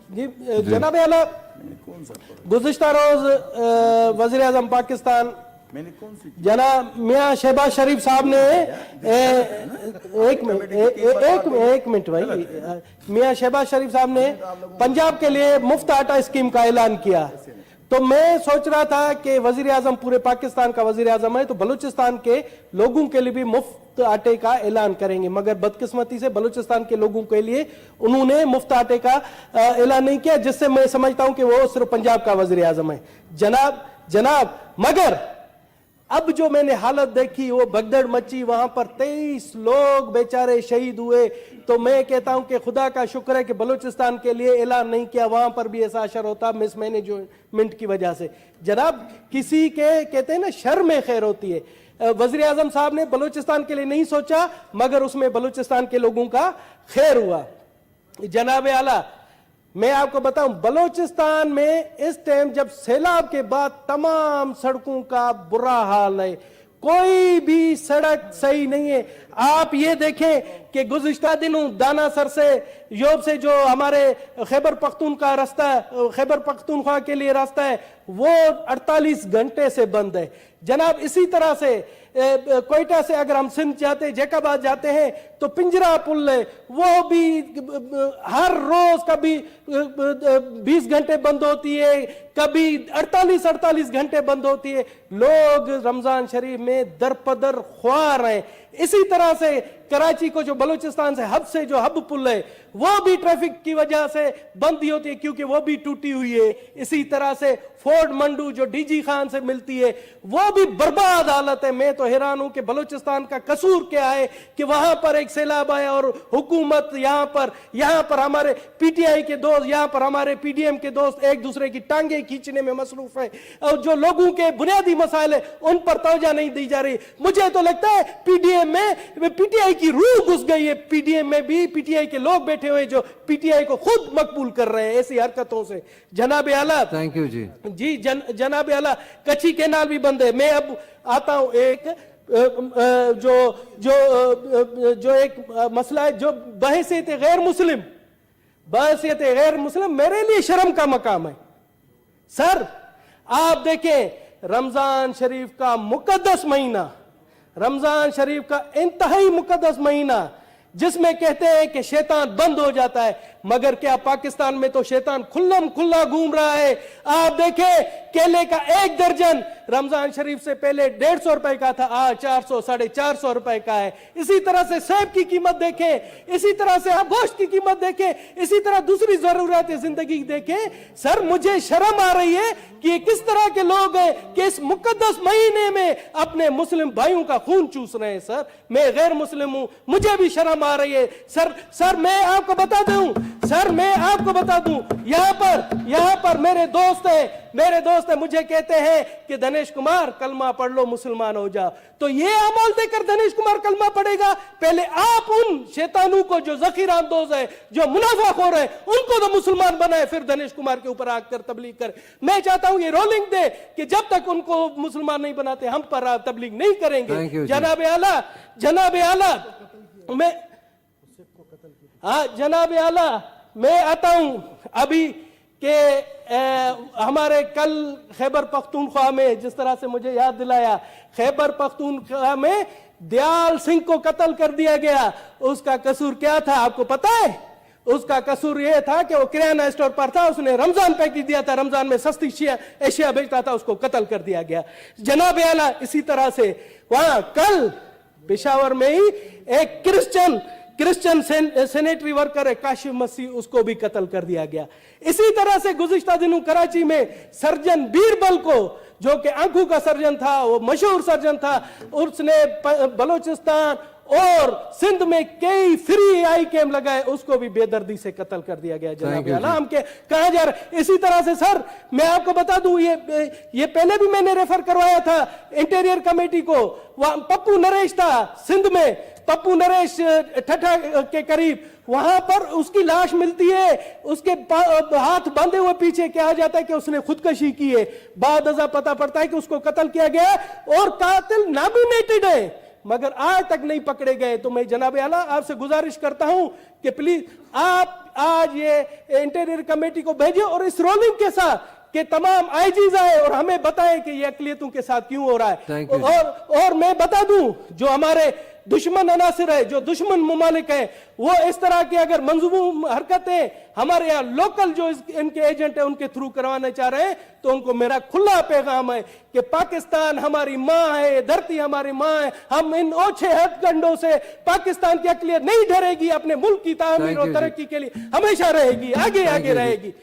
जी जनाब आला, गुज़िश्ता रोज वज़ीर आज़म पाकिस्तान जनाब मियाँ शहबाज शरीफ साहब ने एक मिनट भाई, मियाँ शहबाज शरीफ साहब ने पंजाब के लिए मुफ्त आटा स्कीम का ऐलान किया। तो मैं सोच रहा था कि वजीर आजम पूरे पाकिस्तान का वजीर आजम है, तो बलूचिस्तान के लोगों के लिए भी मुफ्त आटे का ऐलान करेंगे, मगर बदकिस्मती से बलूचिस्तान के लोगों के लिए उन्होंने मुफ्त आटे का ऐलान नहीं किया, जिससे मैं समझता हूं कि वो सिर्फ पंजाब का वजीर आजम है। जनाब मगर अब जो मैंने हालत देखी, वो भगदड़ मची, वहां पर 23 लोग बेचारे शहीद हुए। तो मैं कहता हूं कि खुदा का शुक्र है कि बलूचिस्तान के लिए ऐलान नहीं किया, वहां पर भी ऐसा असर होता मिस मैनेजमेंट की वजह से। जनाब किसी के कहते हैं ना शर में खैर होती है। वजीर आजम साहब ने बलूचिस्तान के लिए नहीं सोचा, मगर उसमें बलूचिस्तान के लोगों का खैर हुआ। जनाब आला, मैं आपको बताऊं, बलूचिस्तान में इस टाइम जब सैलाब के बाद तमाम सड़कों का बुरा हाल है, कोई भी सड़क सही नहीं है। आप ये देखें कि गुज़िश्ता दिनों दाना सर से योब से जो हमारे खैबर पख्तूनख्वा रास्ता है, खैबर पख्तूनख्वा के लिए रास्ता है, वो 48 घंटे से बंद है। जनाब इसी तरह से कोयटा से अगर हम सिंध जाते, जैकाबाद जाते हैं, तो पिंजरा पुल है, वो भी हर रोज कभी 20 घंटे बंद होती है, कभी 48 घंटे बंद होती है। लोग रमजान शरीफ में दरपदर ख्वार हैं। इसी तरह से कराची को जो बलूचिस्तान से जो हब पुल है, वो भी ट्रैफिक की वजह से बंद ही होती है, क्योंकि वो भी टूटी हुई है। इसी तरह से फोर्ड मंडू जो डीजी खान से मिलती है, वो भी बर्बाद हालत है। मैं तो हैरान हूं कि बलूचिस्तान का कसूर क्या है कि वहां पर एक सैलाब आया और हुकूमत यहाँ पर हमारे पीटीआई के दोस्त, यहाँ पर हमारे पीडीएम के दोस्त एक दूसरे की टांगे खींचने में मसरूफ है, और जो लोगों के बुनियादी मसाइल है उन पर तवज्जो नहीं दी जा रही। मुझे तो लगता है पीडीएम में पीटीआई की रूह घुस गई है। पीडीएम में भी पीटीआई के लोग बैठे हुए जो पीटीआई को खुद मकबूल कर रहे हैं ऐसी हरकतों से। जनाब आला, थैंक यू जी जनाब आला, कच्ची कैनाल भी बंद है। मैं अब आता हूं एक जो एक मसला है, जो बहसीयत गैर मुस्लिम मेरे लिए शर्म का मकाम है। सर आप देखें, रमजान शरीफ का मुकद्दस महीना, रमजान शरीफ का इंतहाई मुकद्दस महीना, जिसमें कहते हैं कि शैतान बंद हो जाता है, मगर क्या पाकिस्तान में तो शैतान खुल्लम खुल्ला घूम रहा है। आप देखें, केले का एक दर्जन रमजान शरीफ से पहले 150 रुपए का था, आज 400 450 रुपए का है। इसी तरह से सेब की कीमत देखें, इसी तरह से आप गोश्त की कीमत देखें, इसी तरह दूसरी जरूरत जिंदगी देखें। सर मुझे शर्म आ रही है कि ये किस तरह के लोग हैं कि इस मुकद्दस महीने में अपने मुस्लिम भाइयों का खून चूस रहे हैं। सर मैं गैर मुस्लिम हूं, मुझे भी शर्म आ रही है। सर मैं आपको बता दूं, यहाँ पर मेरे दोस्त है, मुझे कहते हैं कि दिनेश कुमार कलमा पढ़ लो, मुसलमान हो जाओ। तो ये अमल देकर दिनेश कुमार कलमा पढ़ेगा? पहले आप उन शैतानों को जो ज़खीरा अंदोज है, जो मुनाफाखोर है, उनको तो मुसलमान बनाए, फिर दिनेश कुमार के ऊपर आकर तबलीग कर। मैं चाहता हूं ये रोलिंग दे कि जब तक उनको मुसलमान नहीं बनाते हम पर तबलीग नहीं करेंगे। जनाब आला, मैं आता हूं अभी के हमारे कल खैबर पख्तूनख्वा में, जिस तरह से मुझे याद दिलाया, खैबर पख्तूनख्वा में दयाल सिंह को कत्ल कर दिया गया। उसका कसूर क्या था आपको पता है? उसका कसूर यह था कि वो किराना स्टोर पर था, उसने रमजान पैकेज दिया था, रमजान में सस्ती एशिया बेचता था, उसको कत्ल कर दिया गया। जनाब आला, इसी तरह से वहां कल पेशावर में ही एक क्रिश्चियन सैनिटरी वर्कर है काशिफ मसीह, उसको भी कत्ल कर दिया गया। इसी तरह से गुज़िश्ता दिनों कराची में सर्जन बीरबल को, जो कि आंखों का सर्जन था, वो मशहूर सर्जन था, उसने बलूचिस्तान और सिंध में कई फ्री आई कैम्प लगाए, उसको भी बेदर्दी से कत्ल कर दिया गया। जनाब आला, हम कहा जा रहा। इसी तरह से सर मैं आपको बता दूं, ये पहले भी मैंने रेफर करवाया था इंटीरियर कमेटी को। पप्पू नरेश था सिंध में, पप्पू नरेश ठठा के करीब, वहां पर उसकी लाश मिलती है, उसके हाथ बांधे हुए पीछे कहा जाता है कि उसने खुदकशी की है। बाद अज़ा पता पड़ता है कि उसको कत्ल किया गया और कातिल नॉमिनेटेड है, मगर आज तक नहीं पकड़े गए। तो मैं जनाब आला आपसे गुजारिश करता हूं कि प्लीज آج یہ انٹیریئر کمیٹی کو بھیجے اور اس رولنگ کے ساتھ کہ تمام آئی جیز آئے اور ہمیں بتائیں کہ یہ اقلیتوں کے ساتھ کیوں ہو رہا ہے. اور میں بتا دوں جو ہمارے دشمن عناصر ہے, جو دشمن ممالک ہیں, وہ اس طرح کی اگر منظوم حرکتیں ہمارے یہاں لوکل جو ان کے ایجنٹ ہیں ان کے تھرو کروانا چاہ رہے ہیں تو ان کو میرا کھلا پیغام ہے کہ پاکستان ہماری ماں ہے, دھرتی ہماری ماں ہے. ہم ان اوچھے ہتھ کنڈوں سے پاکستان کی اقلیت نہیں ڈرے گی, اپنے ملک کی تعمیر اور ترقی کے لیے ہمیشہ رہے گی, آگے رہے گی.